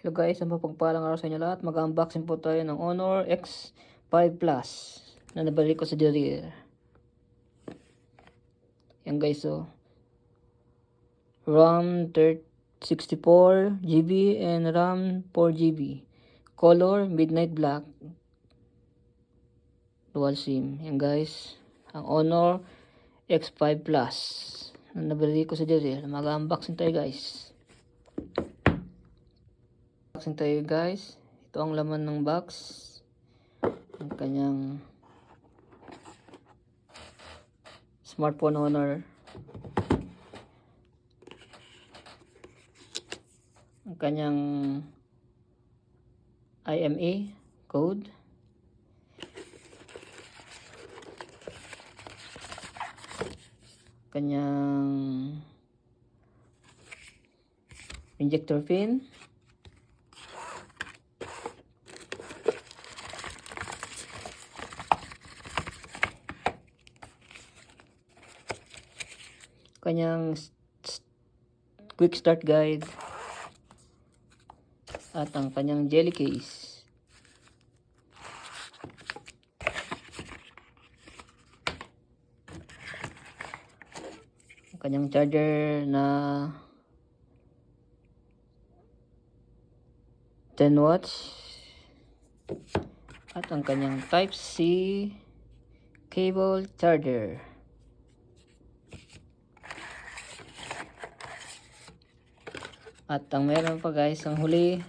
Hello guys, ang mapagpalang araw sa inyo lahat. Mag-unboxing po tayo ng Honor X5 Plus na nabalik ko sa Deere. Yan guys, oh. RAM 64GB and RAM 4GB. Color Midnight Black. Dual SIM. Yan guys, ang Honor X5 Plus na nabalik ko sa Deere. Mag-unboxing tayo guys. Unboxing tayo guys. Ito ang laman ng box. Ang kanyang smartphone Honor. Ang kanyang IMEI code. Kanyang injector pin. Kanyang quick start guide at ang kanyang jelly case. Ang kanyang charger na 10 watts at ang kanyang type C cable charger. At ang meron pa guys, ang huli,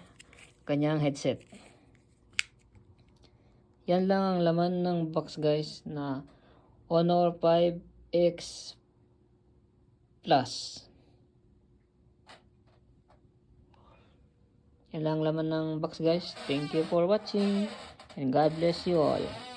kanyang headset. Yan lang ang laman ng box guys na Honor 5X Plus. Yan lang ang laman ng box guys. Thank you for watching and God bless you all.